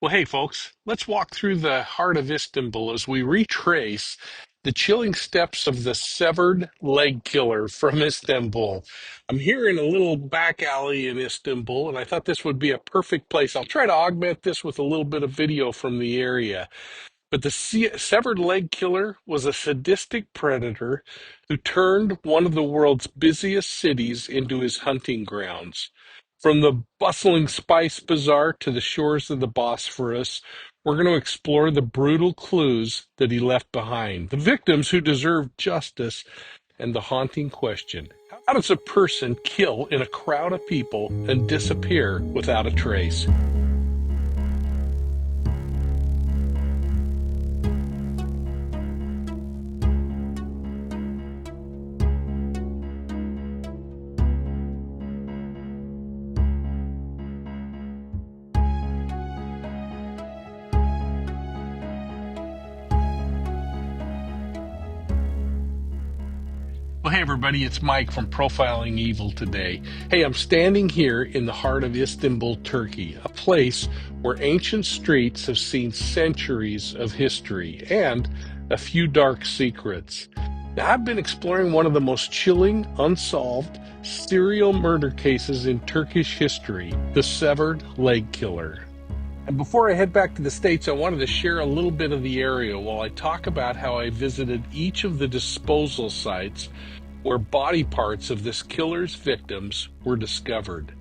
Well, hey, folks, let's walk through the heart of Istanbul as we retrace the chilling steps of the severed leg killer from Istanbul. I'm here in a little back alley in Istanbul, and I thought this would be a perfect place. I'll try to augment this with a little bit of video from the area. But the severed leg killer was a sadistic predator who turned one of the world's busiest cities into his hunting grounds. From the bustling Spice Bazaar to the shores of the Bosphorus, we're going to explore the brutal clues that he left behind, the victims who deserve justice, and the haunting question: how does a person kill in a crowd of people and disappear without a trace? Well, hey, everybody, it's Mike from Profiling Evil today. Hey, I'm standing here in the heart of Istanbul, Turkey, a place where ancient streets have seen centuries of history and a few dark secrets. Now, I've been exploring one of the most chilling, unsolved serial murder cases in Turkish history, the severed leg killer. And before I head back to the States, I wanted to share a little bit of the area while I talk about how I visited each of the disposal sites where body parts of this killer's victims were discovered.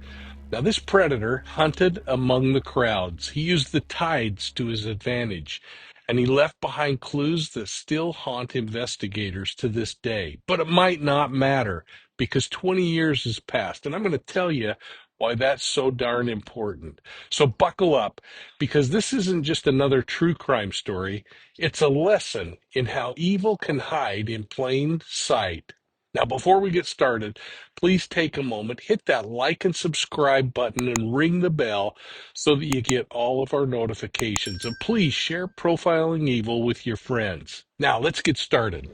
Now, this predator hunted among the crowds. He used the tides to his advantage, and he left behind clues that still haunt investigators to this day. But it might not matter because 20 years has passed, and I'm going to tell you why that's so darn important. So buckle up, because this isn't just another true crime story. It's a lesson in how evil can hide in plain sight. Now, before we get started, please take a moment, hit that like and subscribe button, and ring the bell so that you get all of our notifications. And please share Profiling Evil with your friends. Now, let's get started.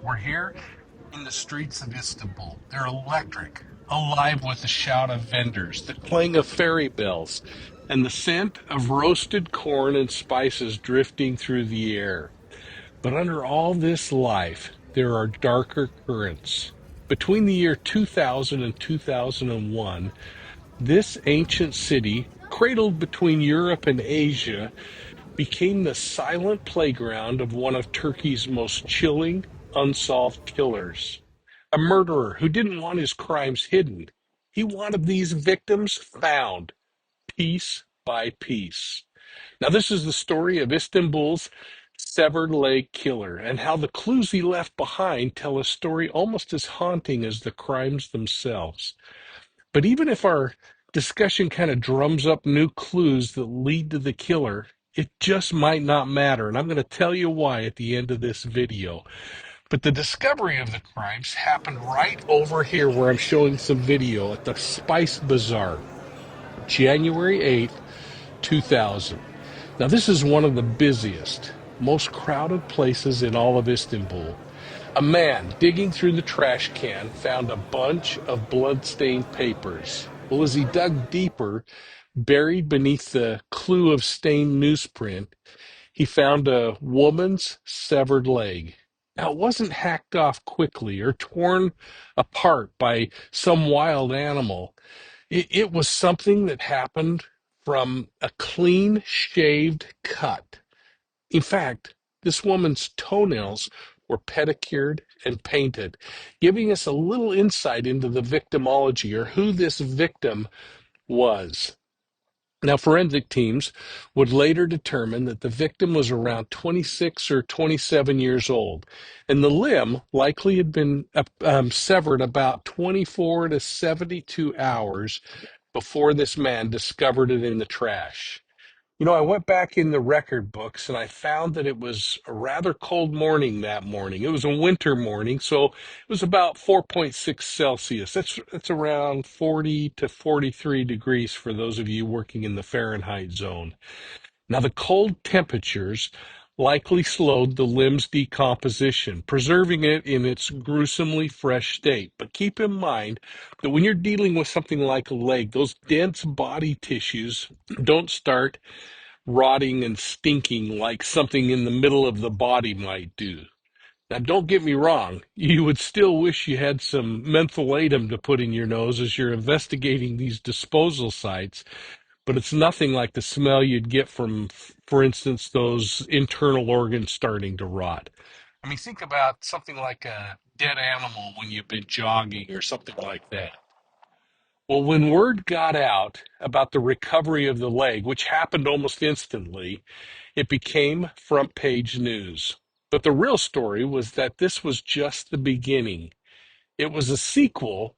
We're here in the streets of Istanbul. They're electric, alive with the shout of vendors, the clang of ferry bells, and the scent of roasted corn and spices drifting through the air. But under all this life, there are darker currents. Between the year 2000 and 2001, this ancient city, cradled between Europe and Asia, became the silent playground of one of Turkey's most chilling, unsolved killers. A murderer who didn't want his crimes hidden. He wanted these victims found, piece by piece. Now, this is the story of Istanbul's severed leg killer and how the clues he left behind tell a story almost as haunting as the crimes themselves. But even if our discussion kind of drums up new clues that lead to the killer, it just might not matter. And I'm going to tell you why at the end of this video. But the discovery of the crimes happened right over here where I'm showing some video at the Spice Bazaar, January 8th, 2000. Now, this is one of the busiest, most crowded places in all of Istanbul. A man digging through the trash can found a bunch of blood-stained papers. Well, as he dug deeper, buried beneath the clue of stained newsprint, he found a woman's severed leg. Now, it wasn't hacked off quickly or torn apart by some wild animal. It was something that happened from a clean shaved cut. In fact, this woman's toenails were pedicured and painted, giving us a little insight into the victimology or who this victim was. Now, forensic teams would later determine that the victim was around 26 or 27 years old, and the limb likely had been severed about 24 to 72 hours before this man discovered it in the trash. You know, I went back in the record books and I found that it was a rather cold morning that morning. It was a winter morning, so it was about 4.6 Celsius. That's around 40 to 43 degrees for those of you working in the Fahrenheit zone. Now, the cold temperatures likely slowed the limb's decomposition, preserving it in its gruesomely fresh state. But keep in mind that when you're dealing with something like a leg, those dense body tissues don't start rotting and stinking like something in the middle of the body might do. Now, don't get me wrong, you would still wish you had some mentholatum to put in your nose as you're investigating these disposal sites, but it's nothing like the smell you'd get from, for instance, those internal organs starting to rot. I mean, think about something like a dead animal when you've been jogging or something like that. Well, when word got out about the recovery of the leg, which happened almost instantly, it became front page news. But the real story was that this was just the beginning. It was a sequel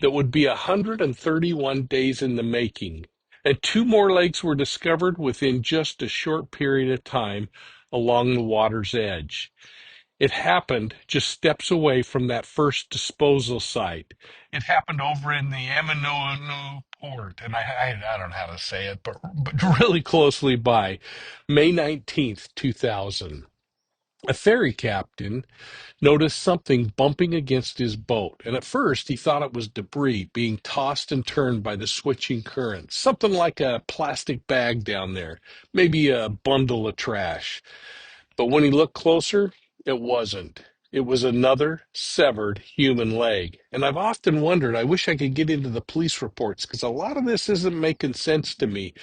that would be 131 days in the making. And two more legs were discovered within just a short period of time along the water's edge. It happened just steps away from that first disposal site. It happened over in the Amanounu port, and I don't know how to say it, but really closely by May 19th, 2000. A ferry captain noticed something bumping against his boat, and at first he thought it was debris being tossed and turned by the switching currents, something like a plastic bag down there, maybe a bundle of trash. But when he looked closer, it wasn't. It was another severed human leg. And I've often wondered, I wish I could get into the police reports because a lot of this isn't making sense to me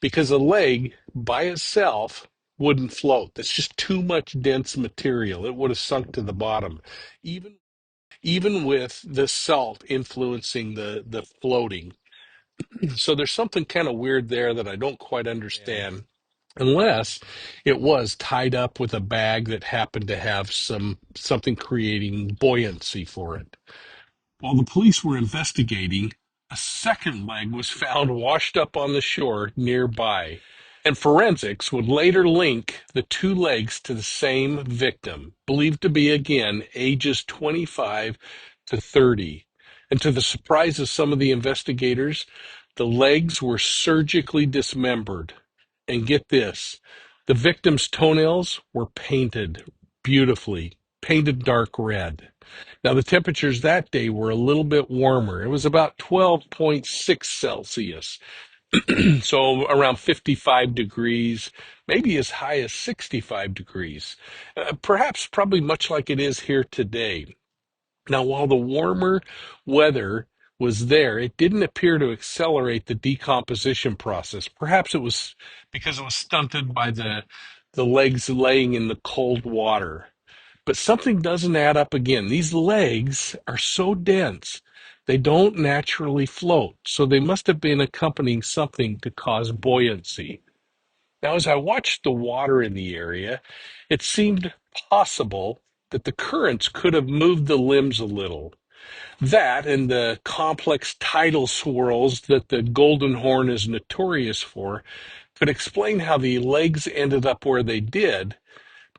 because a leg by itself wouldn't float. That's just too much dense material. It would have sunk to the bottom, even even with the salt influencing the floating. So there's something kind of weird there that I don't quite understand, unless it was tied up with a bag that happened to have something creating buoyancy for it. While the police were investigating, a second leg was found washed up on the shore nearby, and forensics would later link the two legs to the same victim, believed to be again ages 25 to 30. And to the surprise of some of the investigators, the legs were surgically dismembered. And get this, the victim's toenails were painted beautifully, painted dark red. Now, the temperatures that day were a little bit warmer. It was about 12.6 Celsius, so around 55 degrees, maybe as high as 65 degrees. Perhaps probably much like it is here today. Now, while the warmer weather was there, it didn't appear to accelerate the decomposition process. Perhaps it was because it was stunted by the legs laying in the cold water. But something doesn't add up again. These legs are so dense, they don't naturally float. So they must have been accompanying something to cause buoyancy. Now, as I watched the water in the area, it seemed possible that the currents could have moved the limbs a little. That and the complex tidal swirls that the Golden Horn is notorious for could explain how the legs ended up where they did,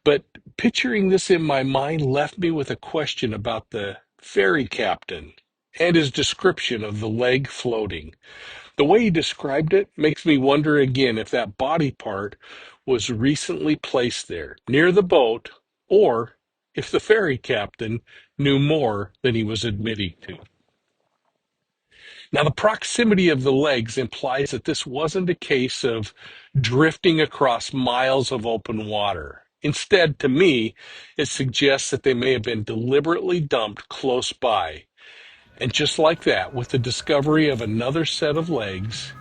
but picturing this in my mind left me with a question about the ferry captain and his description of the leg floating. The way he described it makes me wonder again if that body part was recently placed there near the boat, or if the ferry captain knew more than he was admitting to. Now, the proximity of the legs implies that this wasn't a case of drifting across miles of open water. Instead, to me, it suggests that they may have been deliberately dumped close by. And just like that, with the discovery of another set of legs,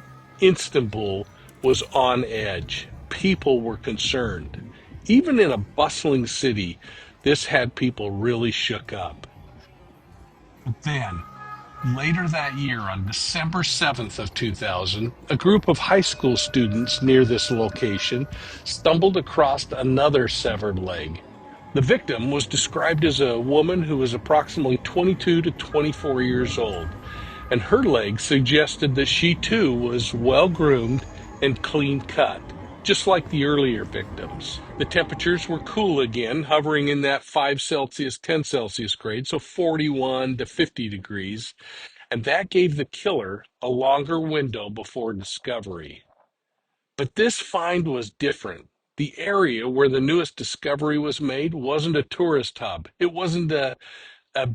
Istanbul was on edge. People were concerned. Even in a bustling city, this had people really shook up. But then, later that year, on December 7th of 2000, a group of high school students near this location stumbled across another severed leg. The victim was described as a woman who was approximately 22 to 24 years old, and her leg suggested that she too was well groomed and clean cut, just like the earlier victims. The temperatures were cool again, hovering in that 5 Celsius, 10 Celsius grade, so 41 to 50 degrees, and that gave the killer a longer window before discovery. But this find was different. The area where the newest discovery was made wasn't a tourist hub. It wasn't a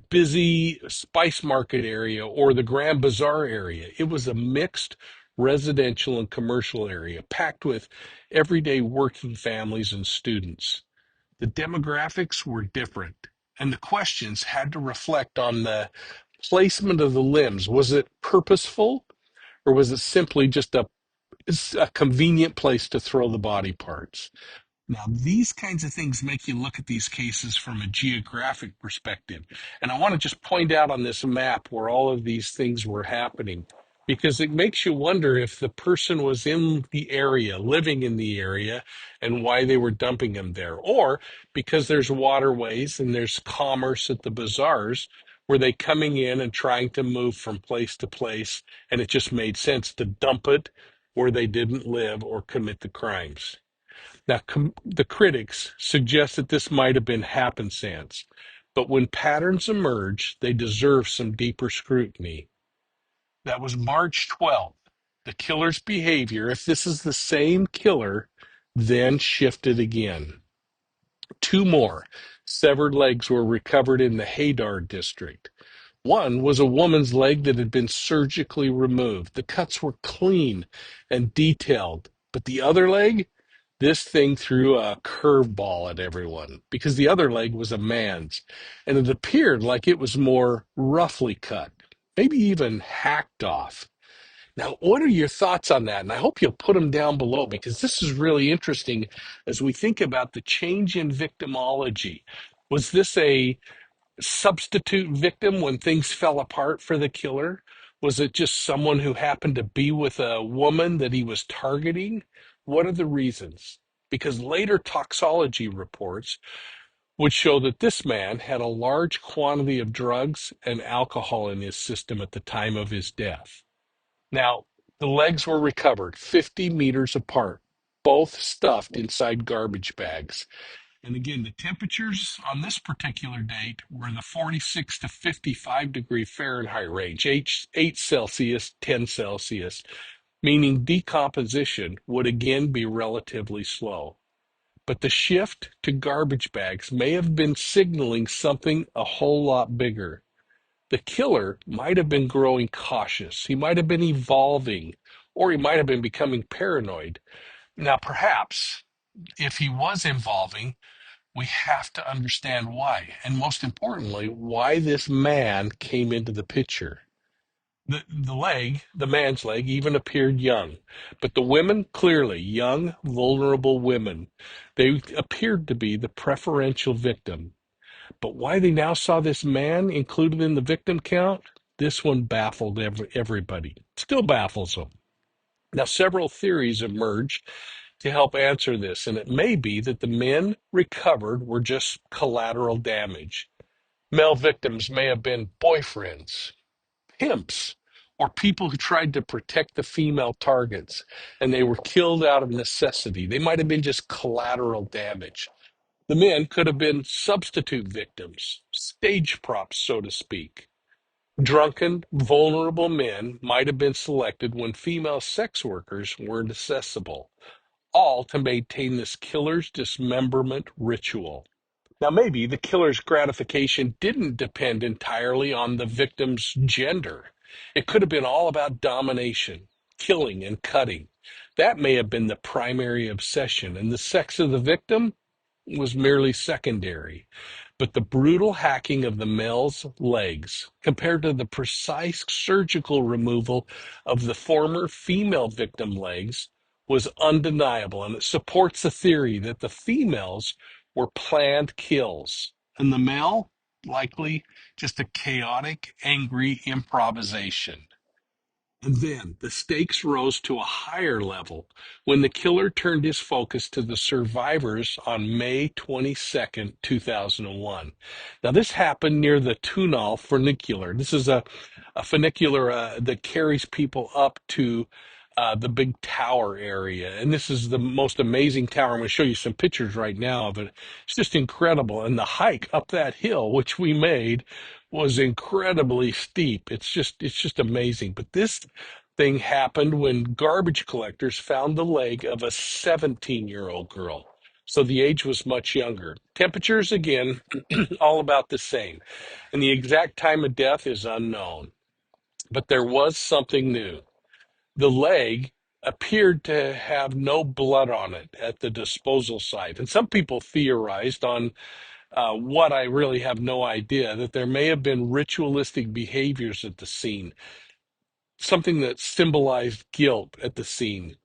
busy spice market area or the Grand Bazaar area. It was a mixed residential and commercial area, packed with everyday working families and students. The demographics were different, and the questions had to reflect on the placement of the limbs. Was it purposeful, or was it simply just a convenient place to throw the body parts? Now, these kinds of things make you look at these cases from a geographic perspective. And I want to just point out on this map where all of these things were happening, because it makes you wonder if the person was in the area, living in the area, and why they were dumping them there. Or because there's waterways and there's commerce at the bazaars, were they coming in and trying to move from place to place, and it just made sense to dump it where they didn't live or commit the crimes? Now, the critics suggest that this might have been happenstance, but when patterns emerge, they deserve some deeper scrutiny. That was March 12th. The killer's behavior, if this is the same killer, then shifted again. Two more severed legs were recovered in the Hadar district. One was a woman's leg that had been surgically removed. The cuts were clean and detailed, but the other leg, this thing threw a curveball at everyone because the other leg was a man's, and it appeared like it was more roughly cut, maybe even hacked off. Now, what are your thoughts on that? And I hope you'll put them down below because this is really interesting as we think about the change in victimology. Was this a substitute victim when things fell apart for the killer? Was it just someone who happened to be with a woman that he was targeting? What are the reasons? Because later toxology reports would show that this man had a large quantity of drugs and alcohol in his system at the time of his death. Now, the legs were recovered 50 meters apart, both stuffed inside garbage bags. And again, the temperatures on this particular date were the 46 to 55 degree Fahrenheit range, 8 Celsius, 10 Celsius, meaning decomposition would again be relatively slow. But the shift to garbage bags may have been signaling something a whole lot bigger. The killer might have been growing cautious. He might have been evolving, or he might have been becoming paranoid. Now, perhaps if he was evolving, we have to understand why. And most importantly, why this man came into the picture. The man's leg, even appeared young. But the women, clearly young, vulnerable women, they appeared to be the preferential victim. But why they now saw this man included in the victim count, this one baffled everybody. Still baffles them. Now, several theories emerge to help answer this, and it may be that the men recovered were just collateral damage. Male victims may have been boyfriends, pimps, or people who tried to protect the female targets, and they were killed out of necessity. They might have been just collateral damage. The men could have been substitute victims, stage props, so to speak. Drunken, vulnerable men might have been selected when female sex workers weren't accessible, all to maintain this killer's dismemberment ritual. Now, maybe the killer's gratification didn't depend entirely on the victim's gender. It could have been all about domination, killing, and cutting. That may have been the primary obsession, and the sex of the victim was merely secondary. But the brutal hacking of the male's legs, compared to the precise surgical removal of the former female victim legs, was undeniable, and it supports the theory that the females were planned kills, and the male, likely just a chaotic, angry improvisation. And then the stakes rose to a higher level when the killer turned his focus to the survivors on May 22nd, 2001. Now, this happened near the Tunal funicular. This is a funicular that carries people up to the big tower area. And this is the most amazing tower. I'm going to show you some pictures right now of it. It's just incredible. And the hike up that hill, which we made, was incredibly steep. It's just amazing. But this thing happened when garbage collectors found the leg of a 17-year-old girl. So the age was much younger. Temperatures, again, all about the same. And the exact time of death is unknown. But there was something new. The leg appeared to have no blood on it at the disposal site. And some people theorized on what I really have no idea, that there may have been ritualistic behaviors at the scene, something that symbolized guilt at the scene,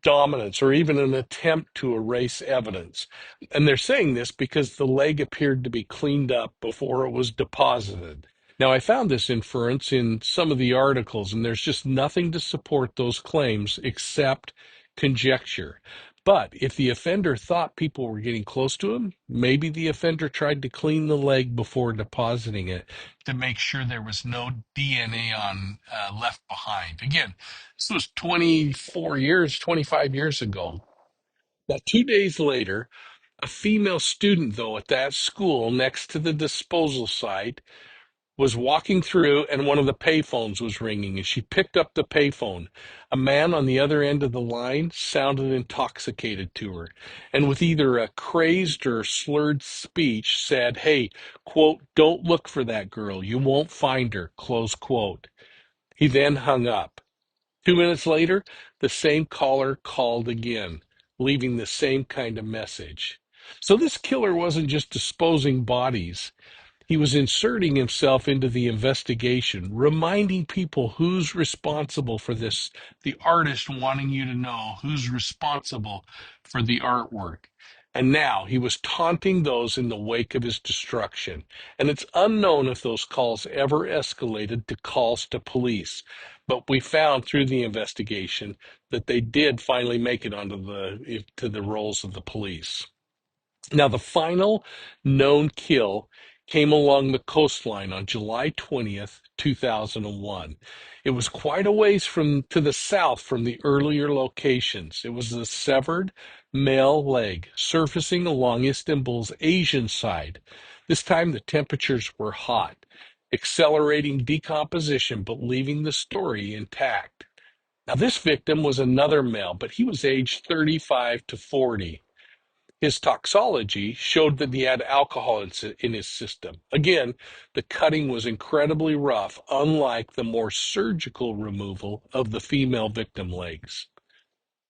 dominance, or even an attempt to erase evidence. And they're saying this because the leg appeared to be cleaned up before it was deposited. Now, I found this inference in some of the articles, and there's just nothing to support those claims except conjecture. But if the offender thought people were getting close to him, maybe the offender tried to clean the leg before depositing it to make sure there was no DNA on left behind. Again, this was 24 years, 25 years ago. Now, 2 days later, a female student, though, at that school next to the disposal site was walking through, and one of the payphones was ringing, and she picked up the payphone. A man on the other end of the line sounded intoxicated to her, and with either a crazed or slurred speech said, "Hey, quote, don't look for that girl. You won't find her," close quote. He then hung up. 2 minutes later, the same caller called again, leaving the same kind of message. So this killer wasn't just disposing bodies. He was inserting himself into the investigation, reminding people who's responsible for this, the artist wanting you to know who's responsible for the artwork. And now he was taunting those in the wake of his destruction. And it's unknown if those calls ever escalated to calls to police. But we found through the investigation that they did finally make it onto the rolls of the police. Now, the final known kill came along the coastline on July 20th, 2001. It was quite a ways to the south from the earlier locations. It was a severed male leg surfacing along Istanbul's Asian side. This time the temperatures were hot, accelerating decomposition but leaving the story intact. Now, this victim was another male, but he was aged 35 to 40. His toxology showed that he had alcohol in his system. Again, the cutting was incredibly rough, unlike the more surgical removal of the female victim legs.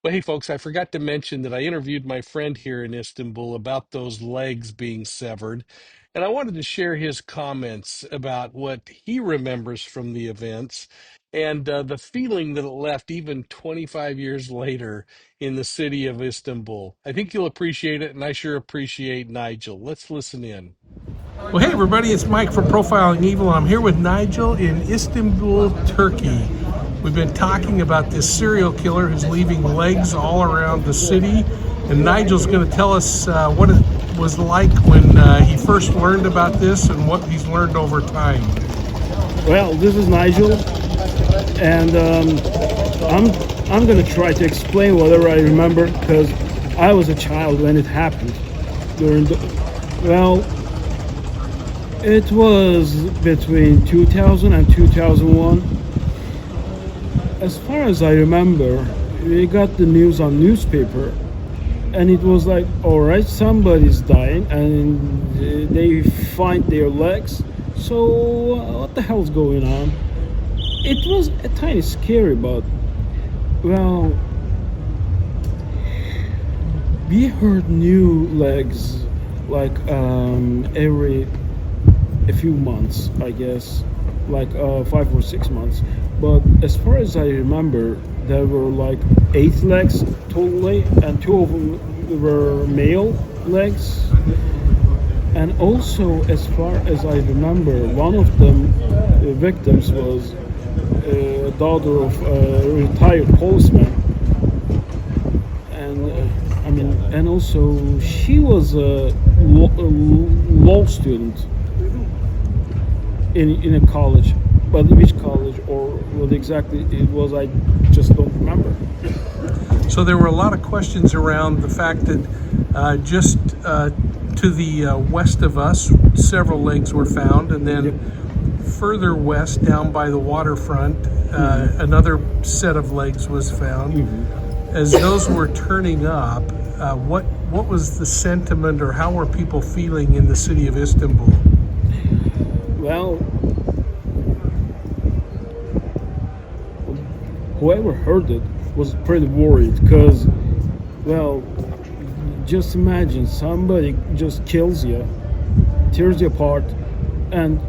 Well, hey, folks, I forgot to mention that I interviewed my friend here in Istanbul about those legs being severed, and I wanted to share his comments about what he remembers from the events and the feeling that it left even 25 years later in the city of Istanbul. I think you'll appreciate it, and I sure appreciate Nigel. Let's listen in. Well, hey, everybody, it's Mike from Profiling Evil. I'm here with Nigel in Istanbul, Turkey. We've been talking about this serial killer who's leaving legs all around the city, and Nigel's going to tell us what it was like when he first learned about this and what he's learned over time. Well, this is Nigel, and I'm going to try to explain whatever I remember because I was a child when it happened. It was between 2000 and 2001. As far as I remember, we got the news on newspaper, and it was like, all right, somebody's dying, and they find their legs. So what the hell's going on? It was a tiny scary, but well, we heard new legs like every a few months, I guess, like 5 or 6 months. But as far as I remember, there were like 8 legs totally, and 2 of them were male legs. And also, as far as I remember, one of them, the victims, was a daughter of a retired policeman. And and also she was a law student in a college, but which college or what exactly it was, I just don't remember. So there were a lot of questions around the fact that just to the west of us, several legs were found, and then further west, down by the waterfront, another set of legs was found. As those were turning up, what was the sentiment, or how were people feeling in the city of Istanbul? Well, whoever heard it was pretty worried because, well, just imagine somebody just kills you, tears you apart, and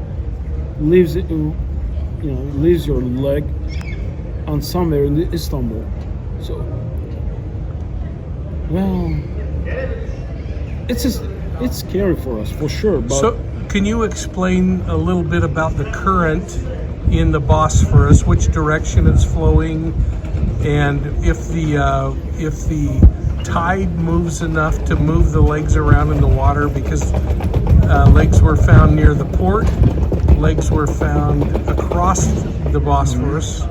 leaves it, leaves your leg on somewhere in Istanbul. So, well, it's scary for us for sure. But So, can you explain a little bit about the current in the Bosphorus, which direction it's flowing, and if the tide moves enough to move the legs around in the water? Because legs were found near the port, legs were found across the Bosphorus.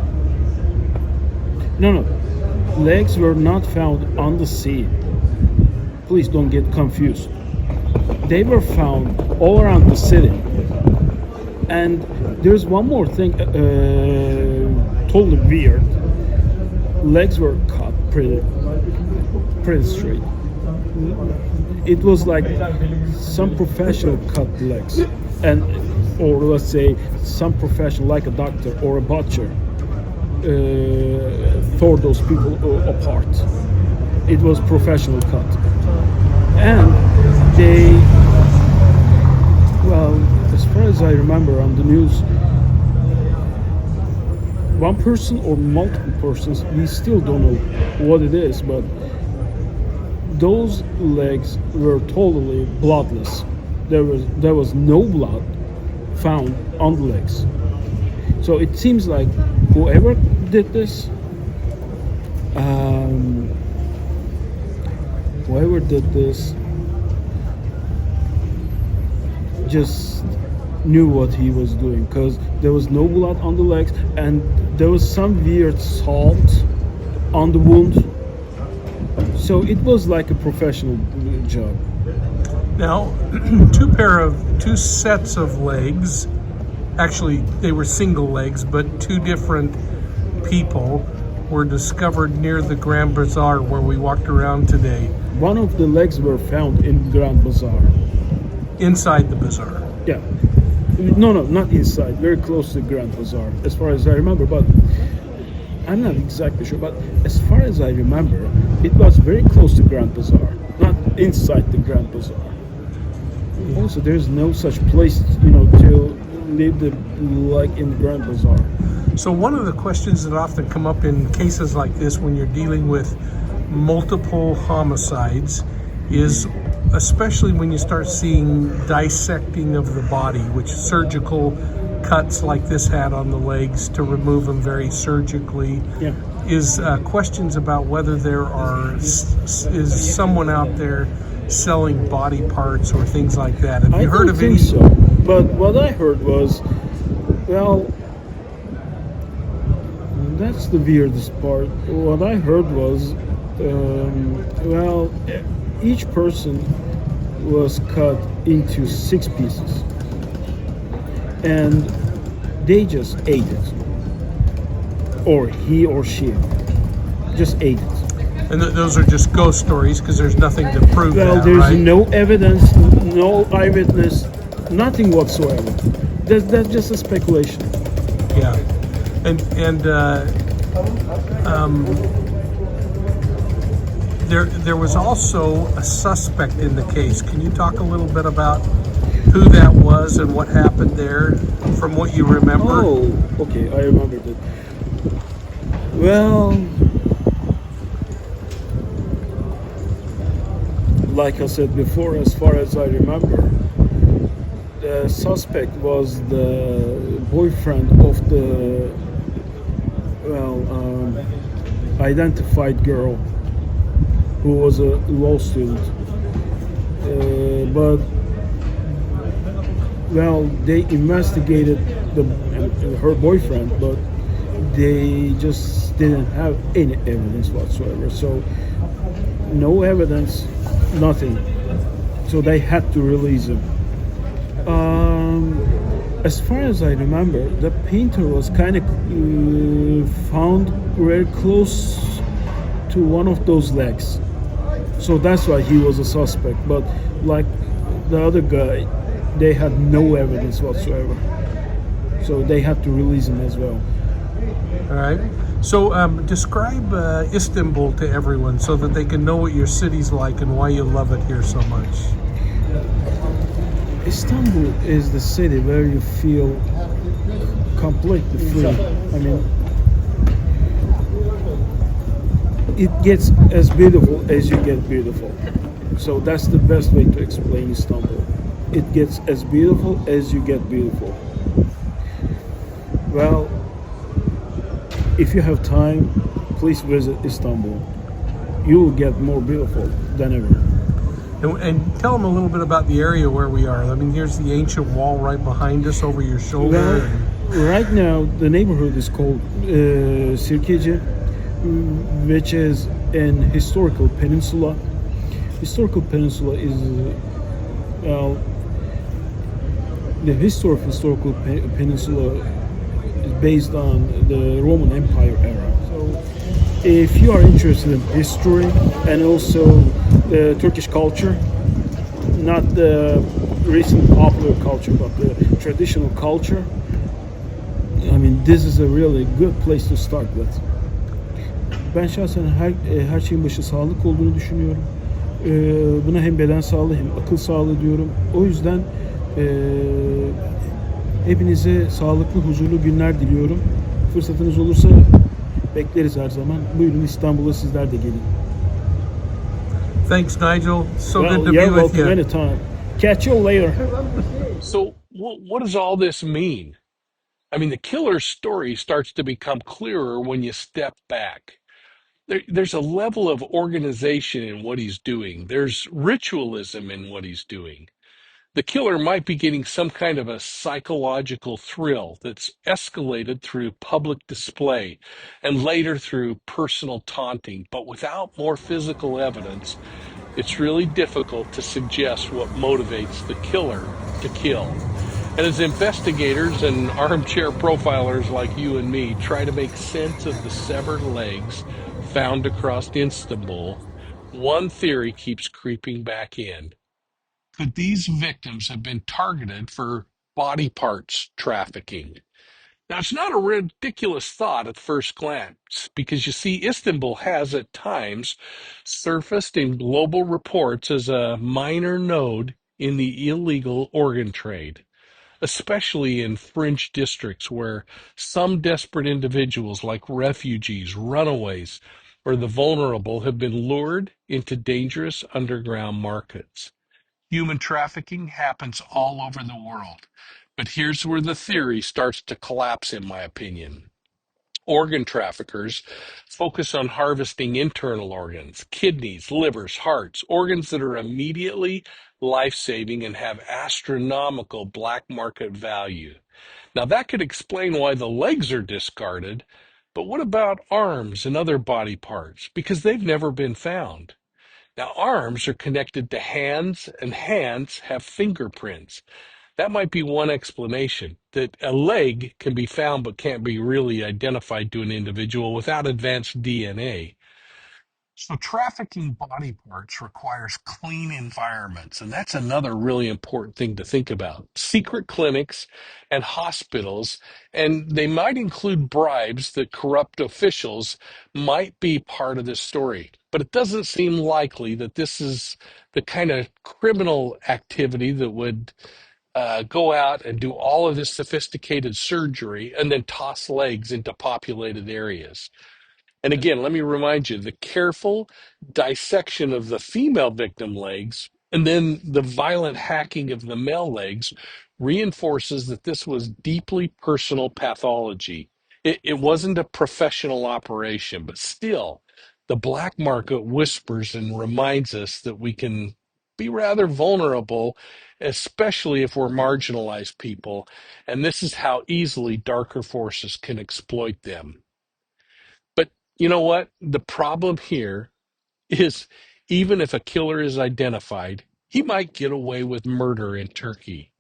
no, legs were not found on the sea. Please don't get confused. They were found all around the city. And there's one more thing, totally weird. Legs were cut pretty straight. It was like some professional cut legs, or let's say some professional, like a doctor or a butcher, tore those people apart. It was professional cut, and they, well, as far as I remember on the news, one person or multiple persons, we still don't know what it is, but those legs were totally bloodless. There was no blood found on the legs. So it seems like whoever did this, just knew what he was doing, because there was no blood on the legs and there was some weird salt on the wound. So it was like a professional job. Now, two sets of legs. Actually, they were single legs, but two different people were discovered near the Grand Bazaar where we walked around today. One of the legs were found in Grand Bazaar. Inside the bazaar. Yeah. No, not inside. Very close to Grand Bazaar, as far as I remember. But I'm not exactly sure. But as far as I remember, it was very close to Grand Bazaar, not inside the Grand Bazaar. Also, there's no such place, to leave the leg in the Grand Bazaar. So one of the questions that often come up in cases like this when you're dealing with multiple homicides is, especially when you start seeing dissecting of the body, which surgical cuts like this had on the legs to remove them very surgically, is questions about whether there is someone out there selling body parts or things like that. Have you heard of any? I don't think so. But what I heard was, well, that's the weirdest part. What I heard was, each person was cut into 6 pieces and they just ate it, or he or she just ate it. And those are just ghost stories because there's nothing to prove that, there's right? no evidence, no eyewitness, nothing whatsoever. That's just a speculation. Yeah. There was also a suspect in the case. Can you talk a little bit about who that was and what happened there, from what you remember? Oh, okay, I remembered it. Well, like I said before, as far as I remember, the suspect was the boyfriend of the identified girl who was a law student. But they investigated her boyfriend, but they just didn't have any evidence whatsoever. So no evidence, nothing. So they had to release him. As far as I remember, the painter was kind of found very close to one of those legs. So that's why he was a suspect. But like the other guy, they had no evidence whatsoever. So they had to release him as well. All right. So, describe Istanbul to everyone so that they can know what your city's like and why you love it here so much. Istanbul is the city where you feel completely free. I mean, it gets as beautiful as you get beautiful. So that's the best way to explain Istanbul. It gets as beautiful as you get beautiful. Well, if you have time, please visit Istanbul. You will get more beautiful than ever. And tell them a little bit about the area where we are. I mean, here's the ancient wall right behind us over your shoulder. Well, right now the neighborhood is called Sirkeci, which is an historical peninsula. Historical peninsula is well, the history of historical peninsula is based on the Roman Empire era. So, if you are interested in history and also the Turkish culture, not the recent popular culture, but the traditional culture, I mean, this is a really good place to start with. Ben şahsen her şeyin başı sağlık olduğunu düşünüyorum. Buna hem beden sağlığı hem akıl sağlığı diyorum. O yüzden hepinize sağlıklı, huzurlu günler diliyorum. Fırsatınız olursa bekleriz her zaman. Buyurun İstanbul'a sizler de gelin. Thanks, Nigel. So Well, good to you're be with welcome you. anytime. Catch you later. So, what does all this mean? I mean, the killer's story starts to become clearer when you step back. There's a level of organization in what he's doing. There's ritualism in what he's doing. The killer might be getting some kind of a psychological thrill that's escalated through public display and later through personal taunting. But without more physical evidence, it's really difficult to suggest what motivates the killer to kill. And as investigators and armchair profilers like you and me try to make sense of the severed legs found across Istanbul, one theory keeps creeping back in. Could these victims have been targeted for body parts trafficking? Now, it's not a ridiculous thought at first glance, because you see, Istanbul has at times surfaced in global reports as a minor node in the illegal organ trade, especially in fringe districts where some desperate individuals, like refugees, runaways, or the vulnerable, have been lured into dangerous underground markets. Human trafficking happens all over the world. But here's where the theory starts to collapse, in my opinion. Organ traffickers focus on harvesting internal organs, kidneys, livers, hearts, organs that are immediately life saving and have astronomical black market value. Now, that could explain why the legs are discarded, but what about arms and other body parts? Because they've never been found. Now, arms are connected to hands, and hands have fingerprints. That might be one explanation, that a leg can be found but can't be really identified to an individual without advanced DNA. So trafficking body parts requires clean environments, and that's another really important thing to think about. Secret clinics and hospitals, and they might include bribes that corrupt officials, might be part of this story. But it doesn't seem likely that this is the kind of criminal activity that would go out and do all of this sophisticated surgery and then toss legs into populated areas. And again, let me remind you, the careful dissection of the female victim legs and then the violent hacking of the male legs reinforces that this was deeply personal pathology. It wasn't a professional operation, but still, the black market whispers and reminds us that we can be rather vulnerable, especially if we're marginalized people. And this is how easily darker forces can exploit them. But you know what? The problem here is, even if a killer is identified, he might get away with murder in Turkey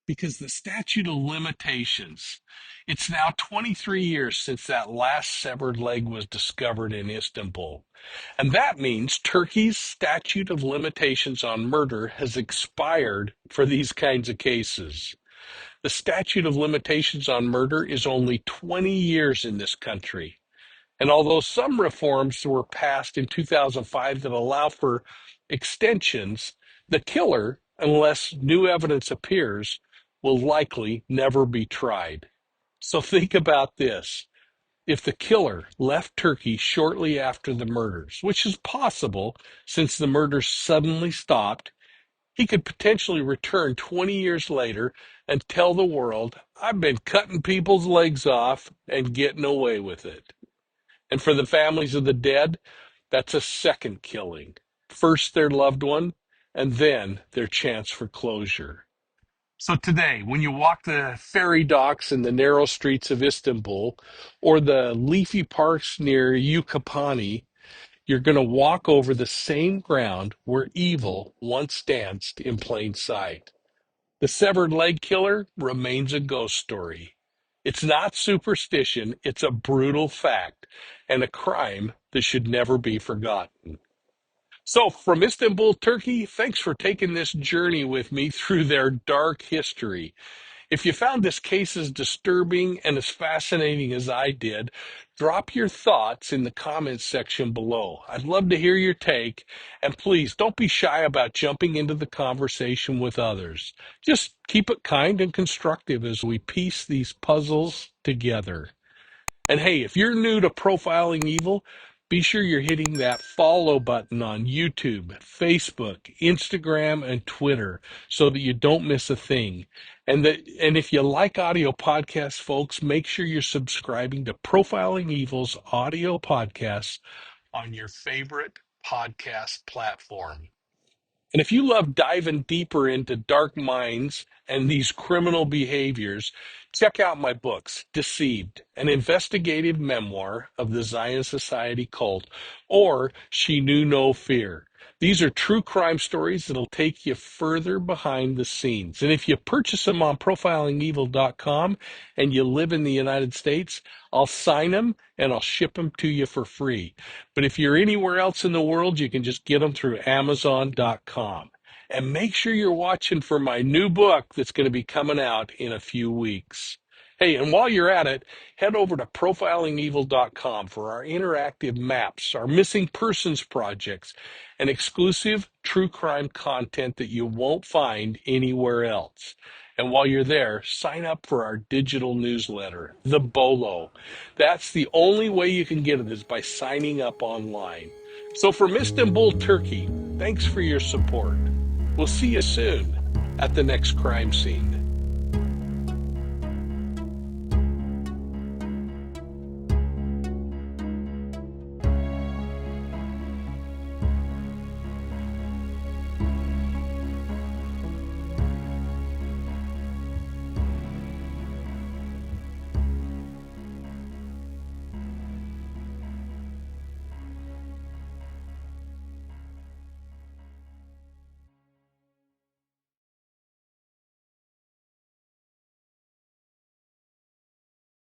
because the statute of limitations, it's now 23 years since that last severed leg was discovered in Istanbul. And that means Turkey's statute of limitations on murder has expired for these kinds of cases. The statute of limitations on murder is only 20 years in this country. And although some reforms were passed in 2005 that allow for extensions, the killer, unless new evidence appears, will likely never be tried. So think about this. If the killer left Turkey shortly after the murders, which is possible since the murders suddenly stopped, he could potentially return 20 years later and tell the world, I've been cutting people's legs off and getting away with it. And for the families of the dead, that's a second killing. First their loved one, and then their chance for closure. So today, when you walk the ferry docks in the narrow streets of Istanbul or the leafy parks near Yukapani, you're going to walk over the same ground where evil once danced in plain sight. The severed leg killer remains a ghost story. It's not superstition, it's a brutal fact and a crime that should never be forgotten. So, from Istanbul, Turkey, thanks for taking this journey with me through their dark history. If you found this case as disturbing and as fascinating as I did, drop your thoughts in the comments section below. I'd love to hear your take, and please don't be shy about jumping into the conversation with others. Just keep it kind and constructive as we piece these puzzles together. And hey, if you're new to Profiling Evil, be sure you're hitting that follow button on YouTube, Facebook, Instagram, and Twitter so that you don't miss a thing. And if you like audio podcasts, folks, make sure you're subscribing to Profiling Evil's audio podcasts on your favorite podcast platform. And if you love diving deeper into dark minds and these criminal behaviors, check out my books, Deceived, an investigative memoir of the Zion Society cult, or She Knew No Fear. These are true crime stories that'll take you further behind the scenes. And if you purchase them on profilingevil.com and you live in the United States, I'll sign them and I'll ship them to you for free. But if you're anywhere else in the world, you can just get them through Amazon.com. And make sure you're watching for my new book that's going to be coming out in a few weeks. Hey, and while you're at it, head over to profilingevil.com for our interactive maps, our missing persons projects, and exclusive true crime content that you won't find anywhere else. And while you're there, sign up for our digital newsletter, The Bolo. That's the only way you can get it is by signing up online. So from Istanbul, Turkey, thanks for your support. We'll see you soon at the next crime scene.